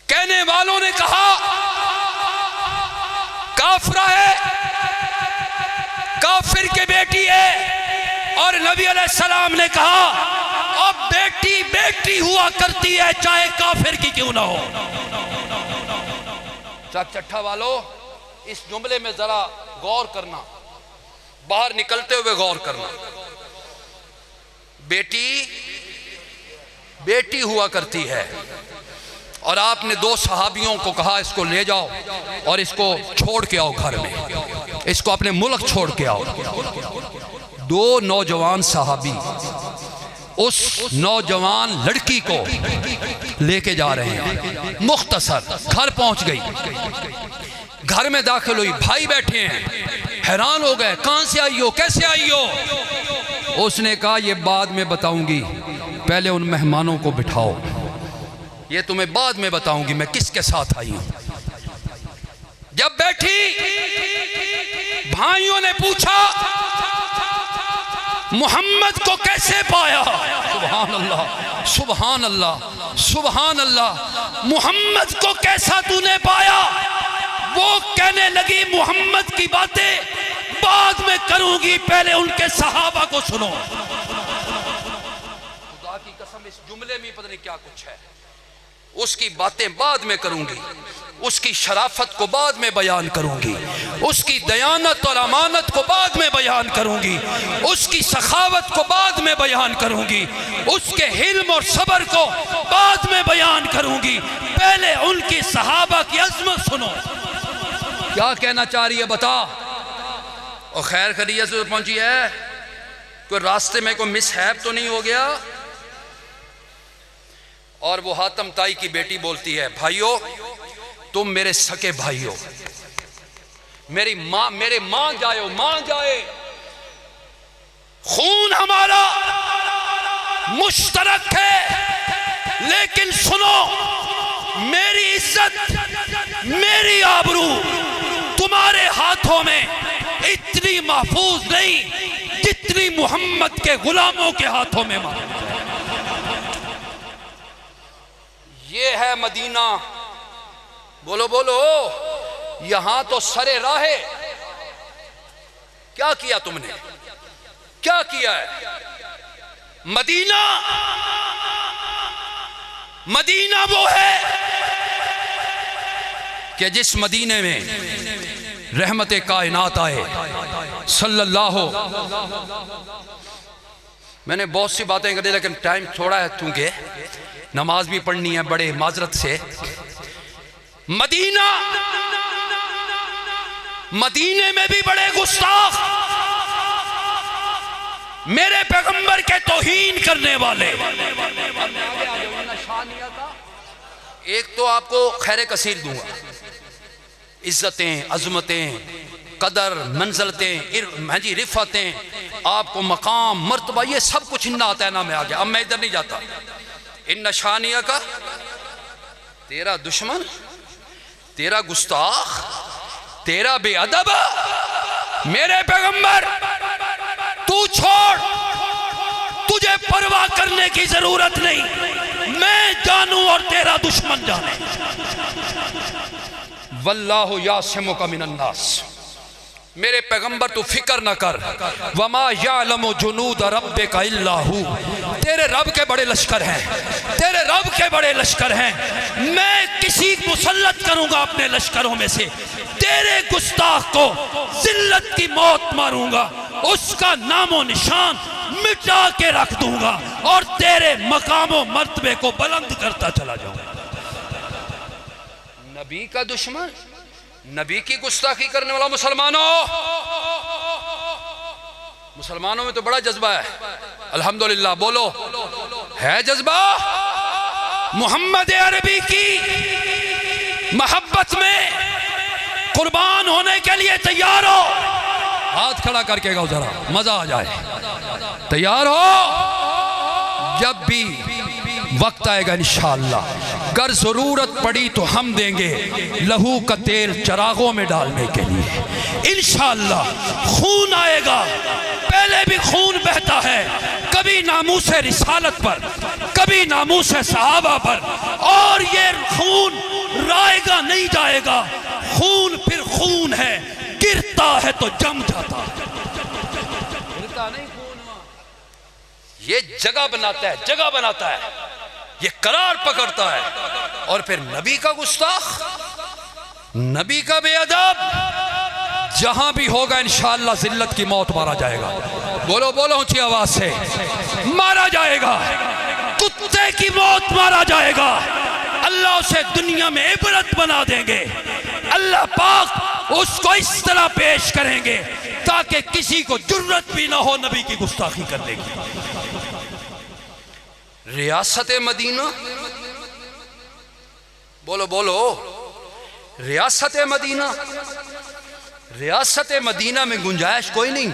Speaker 2: کہنے والوں نے کہا کافرہ ہے، کافر کے بیٹی ہے، اور نبی علیہ السلام نے کہا اب بیٹی بیٹی ہوا کرتی ہے چاہے کافر کی کیوں نہ ہو۔ چٹھا والو، اس جملے میں ذرا غور کرنا، باہر نکلتے ہوئے غور کرنا۔ بیٹی بیٹی ہوا کرتی ہے، اور آپ نے دو صحابیوں کو کہا اس کو لے جاؤ اور اس کو چھوڑ کے آؤ گھر میں، اس کو اپنے ملک چھوڑ کے آؤ۔ دو نوجوان صحابی اس نوجوان لڑکی کو لے کے جا رہے ہیں، مختصر گھر پہنچ گئی، گھر میں داخل ہوئی، بھائی بیٹھے ہیں، حیران ہو گئے، کہاں سے آئی ہو، کیسے آئی ہو؟ اس نے کہا یہ بعد میں بتاؤں گی، پہلے ان مہمانوں کو بٹھاؤ، یہ تمہیں بعد میں بتاؤں گی میں کس کے ساتھ آئی ہوں۔ جب بیٹھی، بھائیوں نے پوچھا محمد کو کیسے پایا؟ سبحان اللہ، سبحان اللہ، سبحان اللہ، محمد کو کیسا تو نے پایا؟ وہ کہنے لگی محمد کی باتیں بعد میں کروں گی، پہلے ان کے صحابہ کو سنو۔ خدا کی قسم اس جملے میں پتہ نہیں کیا کچھ ہے۔ اس کی باتیں بعد میں کروں گی، اس کی شرافت کو بعد میں بیان کروں گی، اس کی دیانت اور امانت کو بعد میں بیان کروں گی، اس کی سخاوت کو بعد میں بیان کروں گی، اس کے حلم اور صبر کو بعد میں بیان کروں گی، پہلے ان کی صحابہ کی عظمت سنو۔ کیا کہنا چاہ رہی ہے بتا؟ اور خیر خیریت سے پہنچی ہے؟ کوئی راستے میں کوئی مس ہیپ تو نہیں ہو گیا؟ اور وہ حاتم طائی کی بیٹی بولتی ہے بھائیو تم میرے سکے بھائی ہو، میرے ماں جائے، خون ہمارا مشترک ہے، لیکن سنو، میری عزت، میری آبرو تمہارے ہاتھوں میں اتنی محفوظ نہیں جتنی محمد کے غلاموں کے ہاتھوں میں محفوظ۔ یہ ہے مدینہ، بولو بولو، یہاں تو سرے راہ۔ کیا کیا تم نے؟ کیا کیا ہے؟ مدینہ، مدینہ وہ ہے کہ جس مدینے میں رحمت کائنات آئے صلی اللہ۔ میں نے بہت سی باتیں کر دی لیکن ٹائم تھوڑا ہے، چونکہ نماز بھی پڑھنی ہے بڑے معذرت سے۔ مدینہ، مدینے میں بھی بڑے گستاخ، میرے پیغمبر کے توہین کرنے والے۔ ایک تو آپ کو خیر کثیر دوں گا، عزتیں، عظمتیں، قدر، منزلتیں، رفعتیں، آپ کو مقام، مرتبہ، یہ سب کچھ ان آتا ہے نا میں آگے۔ اب میں ادھر نہیں جاتا۔ ان نشانیہ کا تیرا دشمن، تیرا گستاخ، تیرا بے ادب، میرے پیغمبر تو چھوڑ، تجھے پرواہ کرنے کی ضرورت نہیں، میں جانوں اور تیرا دشمن جانے۔ واللہ یعصمک من الناس، میرے پیغمبر تو فکر نہ کر، وما یعلم جنود ربک الا ہو، تیرے رب کے بڑے لشکر ہیں، تیرے رب کے بڑے لشکر ہیں، میں کسی مسلط کروں گا اپنے لشکروں میں سے، تیرے گستاخ کو ذلت کی موت ماروں گا، اس کا نام و نشان مٹا کے رکھ دوں گا، اور تیرے مقام و مرتبے کو بلند کرتا چلا جاؤں گا۔ نبی کا دشمن، نبی کی گستاخی کرنے والا مسلمانوں میں تو بڑا جذبہ ہے، الحمدللہ، بولو ہے جذبہ؟ محمد عربی کی محبت میں قربان ہونے کے لیے تیار ہو؟ ہاتھ کھڑا کر کے گاؤ ذرا، مزہ آ جائے۔ تیار ہو؟ جب بھی وقت آئے گا انشاءاللہ، گر ضرورت پڑی تو ہم دیں گے لہو کا تیل چراغوں میں ڈالنے کے لیے، انشاءاللہ۔ خون آئے گا، پہلے بھی خون بہتا ہے، کبھی ناموس رسالت پر، کبھی ناموس صحابہ پر، اور یہ خون رائے گا نہیں جائے گا۔ خون پھر خون ہے، گرتا ہے تو جم جاتا ہے، گرتا نہیں خون، یہ جگہ بناتا ہے، جگہ بناتا ہے، یہ قرار پکڑتا ہے۔ اور پھر نبی کا گستاخ، نبی کا بے ادب، جہاں بھی ہوگا انشاءاللہ ذلت کی موت مارا جائے گا۔ بولو بولو اونچی آواز سے، مارا جائے گا، کتے کی موت مارا جائے گا۔ اللہ اسے دنیا میں عبرت بنا دیں گے، اللہ پاک اس کو اس طرح پیش کریں گے تاکہ کسی کو جرت بھی نہ ہو نبی کی گستاخی کرنے کی۔ ریاست مدینہ، بولو بولو، ریاست مدینہ، ریاست مدینہ میں گنجائش کوئی نہیں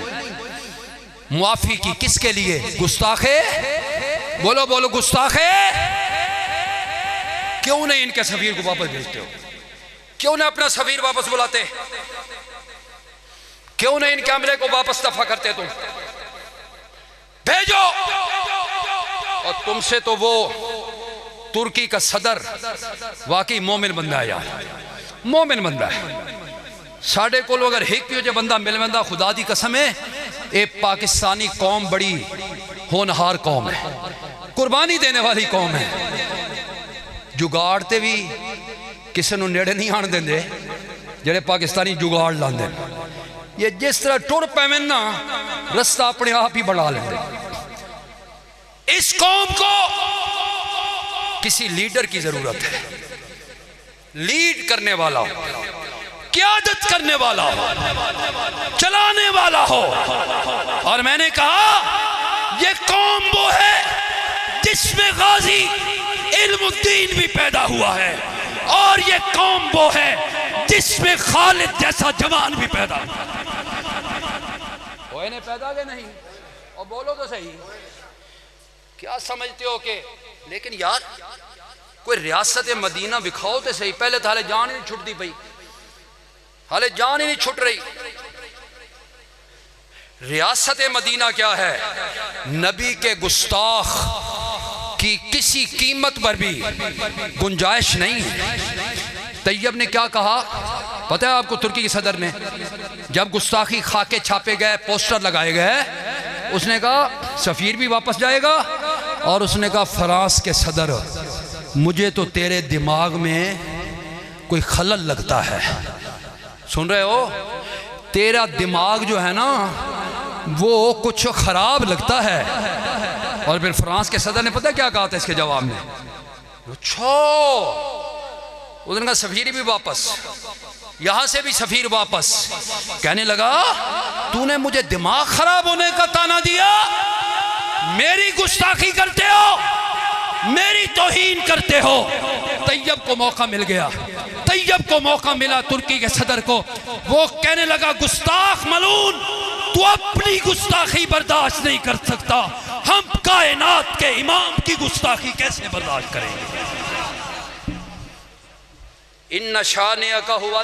Speaker 2: معافی کی۔ کس کے لیے؟ گستاخے، بولو بولو، گستاخے۔ کیوں نہیں ان کے سفیر کو واپس بھیجتے ہو؟ کیوں نہ اپنا سفیر واپس بلاتے؟ کیوں نہ ان کیمرے کو واپس دفع کرتے؟ تم بھیجو۔ اور تم سے تو وہ ترکی کا صدر واقعی مومن بندہ ہے یار، مومن بندہ ہے۔ ساڑھے کو لوگ اگر ہیک پیو جو بندہ مل بندہ، خدا دی قسم ہے، ایک پاکستانی قوم بڑی ہونہار قوم ہے، قربانی دینے والی قوم ہے۔ جگاڑتے بھی کسی نو نیڑے نہیں آن دیں دے جڑے پاکستانی جگاڑ لان دیں۔ یہ جس طرح ٹور پیمن نا رستہ اپنے آپ ہی بڑھا لیں دے۔ اس قوم کو کسی لیڈر کی ضرورت ہے، لیڈ کرنے والا ہو، قیادت کرنے والا ہو، چلانے والا ہو۔ اور میں نے کہا یہ قوم وہ ہے جس میں غازی علم الدین بھی پیدا ہوا ہے، اور یہ قوم وہ ہے جس میں خالد جیسا جوان بھی پیدا ہوا ہے۔ وہ انہیں پیدا کہ نہیں؟ اور بولو تو صحیح، کیا سمجھتے ہو کہ لیکن یار کوئی ریاست مدینہ بکھاؤ تو صحیح، پہلے تو حالے جان ہی نہیں چھٹتی پئی، حالے جان ہی نہیں چھٹ رہی۔ ریاست مدینہ کیا ہے؟ نبی کے گستاخ کی کسی قیمت پر بھی گنجائش نہیں ہے۔ طیب نے کیا کہا پتہ ہے آپ کو؟ ترکی کے صدر نے جب گستاخی خاکے چھاپے گئے، پوسٹر لگائے گئے، اس نے کہا سفیر بھی واپس جائے گا، اور اس نے کہا فرانس کے صدر مجھے تو تیرے دماغ میں کوئی خلل لگتا ہے، سن رہے ہو؟ تیرا دماغ جو ہے نا وہ کچھ خراب لگتا ہے۔ اور پھر فرانس کے صدر نے پتہ کیا کہا تھا اس کے جواب میں؟ اچھا، اس نے کہا سفیر بھی واپس، یہاں سے بھی سفیر واپس۔ کہنے لگا تو نے مجھے دماغ خراب ہونے کا طعنہ دیا، میری گستاخی کرتے ہو، میری توہین کرتے ہو۔ طیب کو موقع مل گیا، طیب کو موقع ملا ترکی کے صدر کو، وہ کہنے لگا گستاخ ملعون، تو اپنی گستاخی برداشت نہیں کر سکتا، ہم کائنات کے امام کی گستاخی کیسے برداشت کریں گے؟ ان شانئک ھو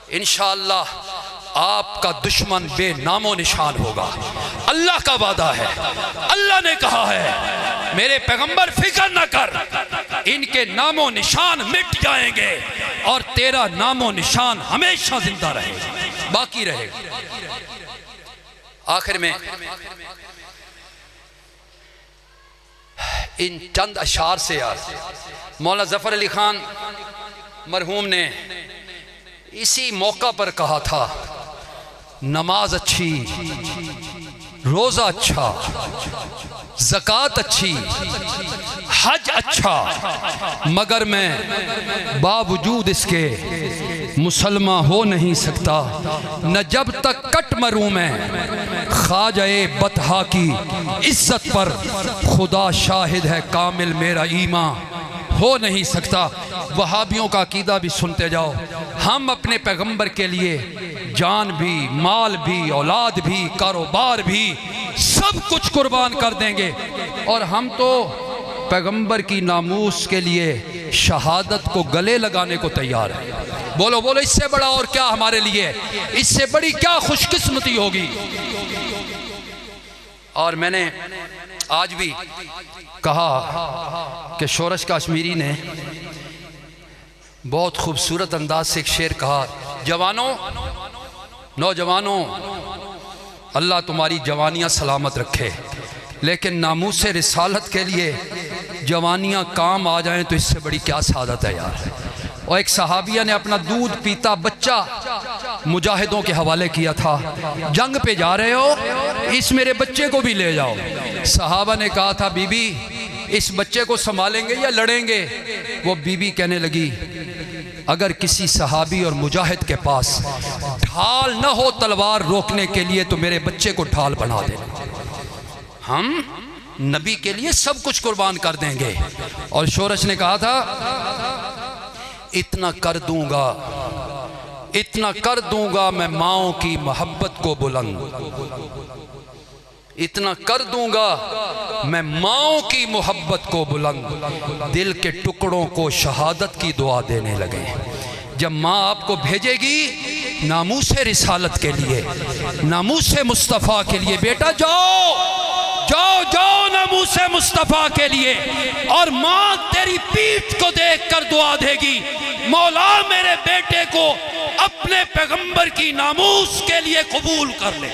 Speaker 2: انشاءاللہ آپ کا دشمن بے نام و نشان ہوگا، اللہ کا وعدہ ہے، اللہ نے کہا ہے میرے پیغمبر فکر نہ کر، ان کے نام و نشان مٹ جائیں گے اور تیرا نام و نشان ہمیشہ زندہ رہے گا، باقی رہے گا۔ آخر میں ان چند اشعار سے یار مولانا ظفر علی خان مرحوم نے اسی موقع پر کہا تھا نماز اچھی، روزہ اچھا، زکوٰۃ اچھی، حج اچھا، مگر میں باوجود اس کے مسلمان ہو نہیں سکتا، نہ جب تک کٹ مروں میں خواجہ بطحا کی عزت پر، خدا شاہد ہے کامل میرا ایمان ہو نہیں سکتا۔ وہابیوں کا عقیدہ بھی سنتے جاؤ، ہم اپنے پیغمبر کے لیے جان بھی، مال بھی، اولاد بھی، کاروبار بھی، سب کچھ قربان کر دیں گے، اور ہم تو پیغمبر کی ناموس کے لیے شہادت کو گلے لگانے کو تیار ہیں۔ بولو بولو، اس سے بڑا اور کیا ہمارے لیے، اس سے بڑی کیا خوش قسمتی ہوگی۔ اور میں نے آج بھی کہا کہ شورش کاشمیری نے بہت خوبصورت انداز سے ایک شعر کہا، جوانوں، نوجوانوں، اللہ تمہاری جوانیاں سلامت رکھے، لیکن ناموس رسالت کے لیے جوانیاں کام آ جائیں تو اس سے بڑی کیا سعادت ہے یار۔ اور ایک صحابیہ نے اپنا دودھ پیتا بچہ مجاہدوں کے حوالے کیا تھا، جنگ پہ جا رہے ہو، اس میرے بچے کو بھی لے جاؤ۔ صحابہ نے کہا تھا بی بی اس بچے کو سنبھالیں گے یا لڑیں گے؟ وہ بی بی کہنے لگی اگر کسی صحابی اور مجاہد کے پاس ڈھال نہ ہو تلوار روکنے کے لیے تو میرے بچے کو ڈھال بنا دے، ہم نبی کے لیے سب کچھ قربان کر دیں گے۔ اور شورش نے کہا تھا اتنا کر دوں گا، اتنا کر دوں گا میں ماؤں کی محبت کو بلند، اتنا کر دوں گا میں ماؤں کی محبت کو بلند، دل کے ٹکڑوں کو شہادت کی دعا دینے لگے۔ جب ماں آپ کو بھیجے گی ناموس رسالت کے لیے، ناموس مصطفیٰ کے لیے، بیٹا جاؤ جاؤ جاؤ ناموس مصطفیٰ کے لیے، اور ماں تیری پیٹھ کو دیکھ کر دعا دے گی مولا میرے بیٹے کو اپنے پیغمبر کی ناموس کے لیے قبول کر لے۔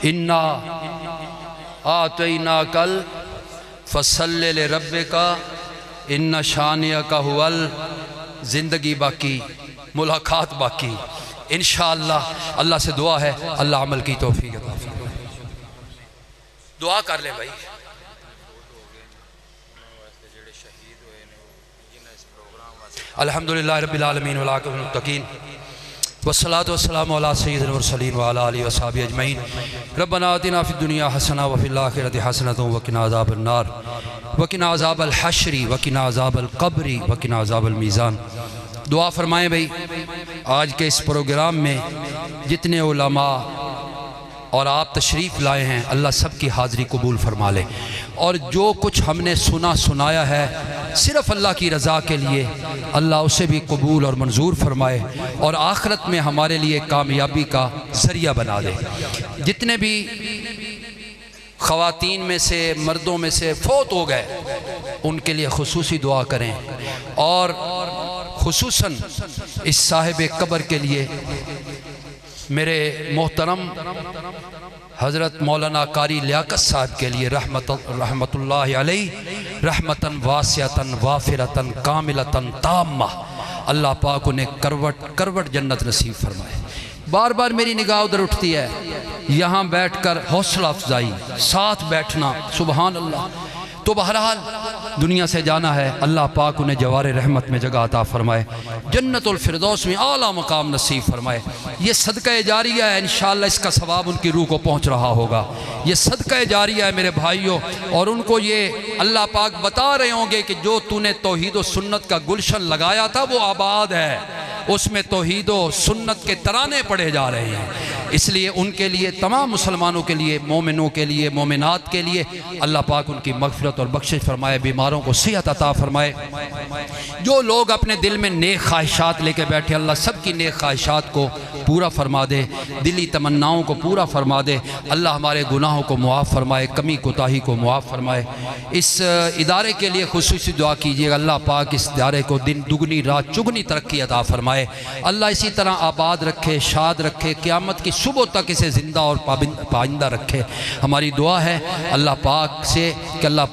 Speaker 2: اِنَّا آتَيْنَاكَ الْفَصَلِّ لِرَبِّكَ اِنَّ شَانِئَكَ هُوَ الْ زندگی باقی، ملاقات باقی، انشاءاللہ اللہ سے دعا ہے اللہ عمل کی توفیق عطا فرمائے۔ دعا کر لیں بھائی۔ الحمدللہ رب العالمین والعاقبۃ للمتقین والصلاة والسلام علی سید المرسلین وعلی آلہ وصحبہ اجمعین۔ ربنا آتنا فی الدنیا حسنہ وفی الآخرۃ حسنۃ وقنا عذاب النار وقنا عذاب الحشر وقنا عذاب القبر وقنا عذاب المیزان۔ دعا فرمائیں بھئی، آج کے اس پروگرام میں جتنے علماء اور آپ تشریف لائے ہیں، اللہ سب کی حاضری قبول فرما لے، اور جو کچھ ہم نے سنایا ہے صرف اللہ کی رضا کے لیے، اللہ اسے بھی قبول اور منظور فرمائے اور آخرت میں ہمارے لیے کامیابی کا ذریعہ بنا دے۔ جتنے بھی خواتین میں سے مردوں میں سے فوت ہو گئے ان کے لیے خصوصی دعا کریں، اور خصوصاً اس صاحب قبر کے لیے میرے محترم حضرت مولانا قاری لیاقت صاحب کے لیے رحمت اللہ علیہ رحمتاً واسعتاً وافرتاً کاملتاً تامہ، اللہ پاک انہیں کروٹ جنت نصیب فرمائے۔ بار بار میری نگاہ ادھر اٹھتی ہے، یہاں بیٹھ کر حوصلہ افزائی، ساتھ بیٹھنا، سبحان اللہ۔ تو بہرحال دنیا سے جانا ہے، اللہ پاک انہیں جوار رحمت میں جگہ عطا فرمائے، جنت الفردوس میں اعلیٰ مقام نصیب فرمائے۔ یہ صدقہ جاریہ ہے، انشاءاللہ اس کا ثواب ان کی روح کو پہنچ رہا ہوگا۔ یہ صدقہ جاریہ ہے میرے بھائیوں، اور ان کو یہ اللہ پاک بتا رہے ہوں گے کہ جو تو نے توحید و سنت کا گلشن لگایا تھا وہ آباد ہے، اس میں توحید و سنت کے ترانے پڑھے جا رہے ہیں۔ اس لیے ان کے لیے، تمام مسلمانوں کے لیے، مومنوں کے لیے، مومنات کے لیے اللہ پاک ان کی مغفرت اور بخشش فرمائے، بیماروں کو صحت عطا فرمائے۔ جو لوگ اپنے دل میں نیک خواہشات لے کے بیٹھے، اللہ سب کی نیک خواہشات کو پورا فرما دے، دلی تمناؤں کو پورا فرما دے، اللہ ہمارے گناہوں کو معاف فرمائے، کمی کوتاہی کو معاف فرمائے۔ اس ادارے کے لیے خصوصی دعا کیجیے گا، اللہ پاک اس ادارے کو دن دگنی رات چگنی ترقی عطا فرمائے، اللہ اسی طرح آباد رکھے، شاد رکھے، قیامت کی صبح تک اسے زندہ اور پائندہ رکھے۔ ہماری دعا ہے اللہ پاک سے کہ اللہ پاک